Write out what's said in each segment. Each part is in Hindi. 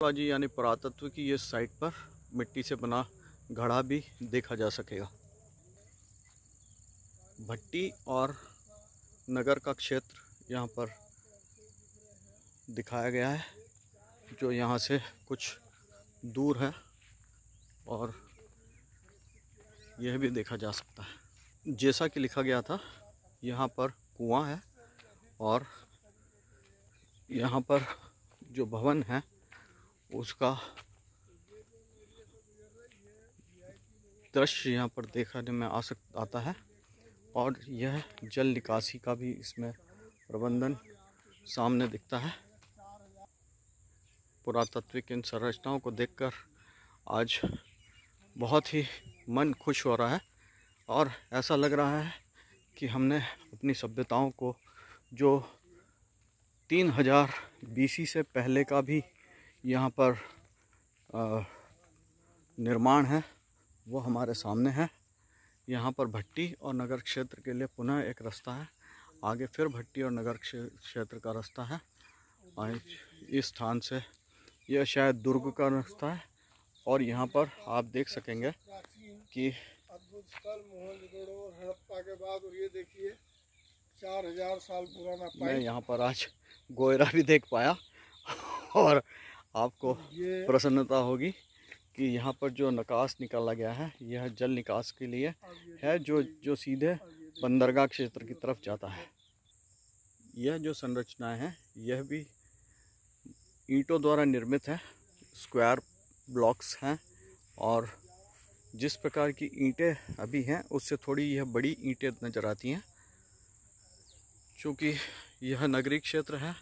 जी यानी पुरातत्व की ये साइट पर मिट्टी से बना घड़ा भी देखा जा सकेगा। भट्टी और नगर का क्षेत्र यहाँ पर दिखाया गया है, जो यहाँ से कुछ दूर है और यह भी देखा जा सकता है। जैसा कि लिखा गया था, यहाँ पर कुआं है और यहाँ पर जो भवन है उसका दृश्य यहाँ पर देखने में आता है और यह जल निकासी का भी इसमें प्रबंधन सामने दिखता है। पुरातात्विक इन संरचनाओं को देखकर आज बहुत ही मन खुश हो रहा है और ऐसा लग रहा है कि हमने अपनी सभ्यताओं को, जो 3000 BC से पहले का भी यहाँ पर निर्माण है, वो हमारे सामने है। यहाँ पर भट्टी और नगर क्षेत्र के लिए पुनः एक रास्ता है, आगे फिर भट्टी और नगर क्षेत्र का रास्ता है। और इस स्थान से यह शायद दुर्ग का रास्ता है और यहाँ पर आप देख सकेंगे कि अद्भुत स्थल मोहनजोदड़ो और हड़प्पा के बाद, और ये देखिए 4000 साल पुराना पाइप। मैं यहाँ पर आज गोयरा भी देख पाया और आपको प्रसन्नता होगी कि यहाँ पर जो निकास निकाला गया है, यह जल निकास के लिए है, जो सीधे बंदरगाह क्षेत्र की तरफ जाता है। यह जो संरचनाएं हैं, यह भी ईंटों द्वारा निर्मित है, स्क्वायर ब्लॉक्स हैं और जिस प्रकार की ईंटें अभी हैं उससे थोड़ी यह बड़ी ईंटें नज़र आती हैं। चूँकि यह नगरीय क्षेत्र है,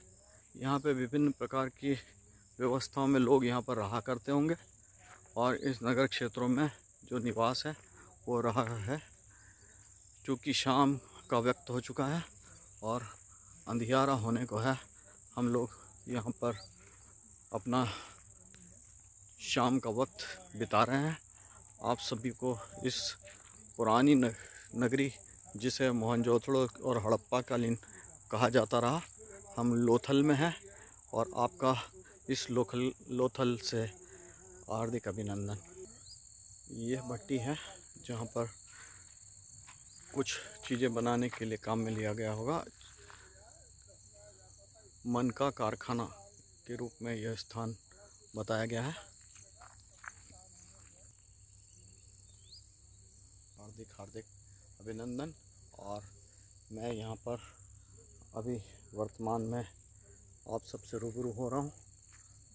यहाँ पे विभिन्न प्रकार की व्यवस्थाओं में लोग यहाँ पर रहा करते होंगे और इस नगर क्षेत्रों में जो निवास है वो रहा है। चूँकि शाम का वक्त हो चुका है और अंधियारा होने को है, हम लोग यहाँ पर अपना शाम का वक्त बिता रहे हैं। आप सभी को इस पुरानी नगरी, जिसे मोहनजोदड़ो और हड़प्पा कालीन कहा जाता रहा, हम लोथल में हैं और आपका इस लोथल से हार्दिक अभिनंदन। यह भट्टी है जहाँ पर कुछ चीज़ें बनाने के लिए काम में लिया गया होगा। मन का कारखाना के रूप में यह स्थान बताया गया है। हार्दिक हार्दिक अभिनंदन। और मैं यहाँ पर अभी वर्तमान में आप सबसे रूबरू हो रहा हूँ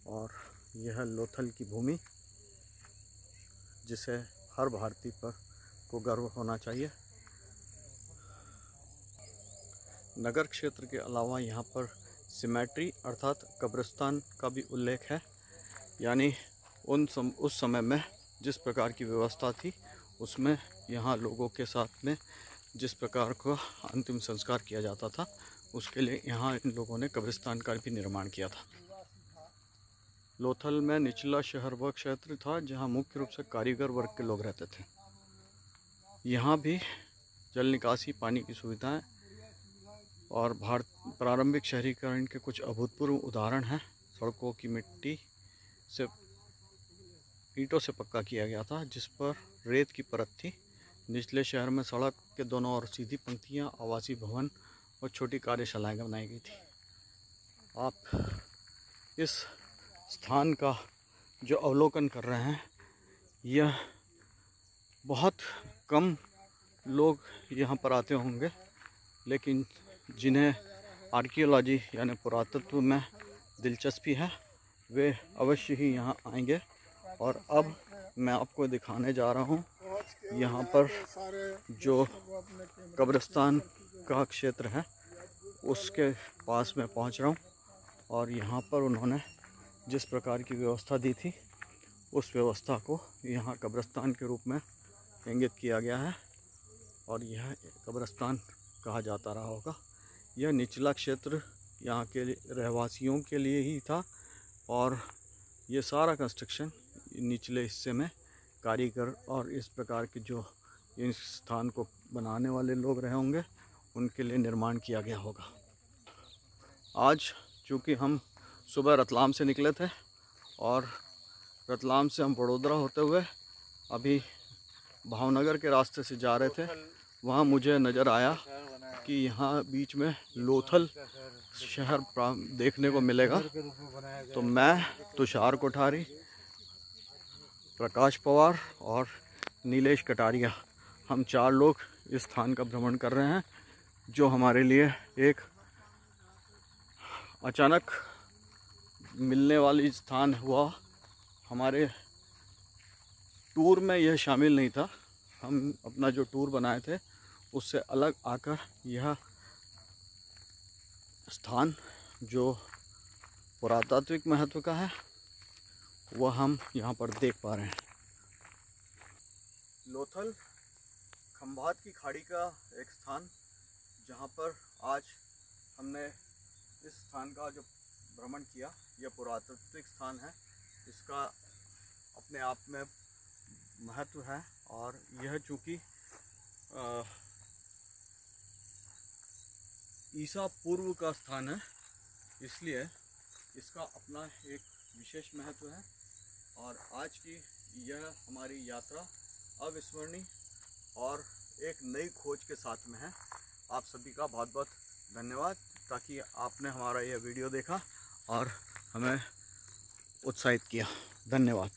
और यह लोथल की भूमि, जिसे हर भारतीय पर को गर्व होना चाहिए। नगर क्षेत्र के अलावा यहाँ पर सिमेट्री अर्थात कब्रिस्तान का भी उल्लेख है, यानी उस समय में जिस प्रकार की व्यवस्था थी उसमें यहाँ लोगों के साथ में जिस प्रकार का अंतिम संस्कार किया जाता था, उसके लिए यहाँ इन लोगों ने कब्रिस्तान का भी निर्माण किया था। लोथल में निचला शहर वह क्षेत्र था जहाँ मुख्य रूप से कारीगर वर्ग के लोग रहते थे। यहाँ भी जल निकासी, पानी की सुविधाएं और प्रारंभिक शहरीकरण के कुछ अभूतपूर्व उदाहरण हैं। सड़कों की मिट्टी से, ईंटों से पक्का किया गया था, जिस पर रेत की परत थी। निचले शहर में सड़क के दोनों ओर सीधी पंक्तियाँ, आवासीय भवन और छोटी कार्यशालाएं बनाई गई थी। आप इस स्थान का जो अवलोकन कर रहे हैं, यह बहुत कम लोग यहाँ पर आते होंगे, लेकिन जिन्हें आर्कियोलॉजी यानी पुरातत्व में दिलचस्पी है, वे अवश्य ही यहाँ आएंगे। और अब मैं आपको दिखाने जा रहा हूँ यहाँ पर जो कब्रिस्तान का क्षेत्र है, उसके पास मैं पहुँच रहा हूँ और यहाँ पर उन्होंने जिस प्रकार की व्यवस्था दी थी, उस व्यवस्था को यहाँ कब्रिस्तान के रूप में इंगित किया गया है और यह कब्रिस्तान कहा जाता रहा होगा। यह निचला क्षेत्र यहाँ के रहवासियों के लिए ही था और ये सारा कंस्ट्रक्शन निचले हिस्से में कारीगर और इस प्रकार के जो इस स्थान को बनाने वाले लोग रहे होंगे, उनके लिए निर्माण किया गया होगा। आज चूँकि हम सुबह रतलाम से निकले थे और रतलाम से हम वडोदरा होते हुए अभी भावनगर के रास्ते से जा रहे थे। वहाँ मुझे नज़र आया कि यहाँ बीच में लोथल शहर देखने को मिलेगा। तो मैं, तुषार कोठारी, प्रकाश पवार और नीलेश कटारिया, हम 4 लोग इस स्थान का भ्रमण कर रहे हैं, जो हमारे लिए एक अचानक मिलने वाली स्थान हुआ। हमारे टूर में यह शामिल नहीं था। हम अपना जो टूर बनाए थे उससे अलग आकर यह स्थान जो पुरातात्विक महत्व का है वह हम यहाँ पर देख पा रहे हैं। लोथल खंभात की खाड़ी का एक स्थान, जहाँ पर आज हमने इस स्थान का जो भ्रमण किया, यह पुरातात्विक स्थान है। इसका अपने आप में महत्व है और यह चूँकि ईसा पूर्व का स्थान है, इसलिए इसका अपना एक विशेष महत्व है। और आज की यह हमारी यात्रा अविस्मरणीय और एक नई खोज के साथ में है। आप सभी का बहुत बहुत धन्यवाद, ताकि आपने हमारा यह वीडियो देखा और हमें उत्साहित किया। धन्यवाद।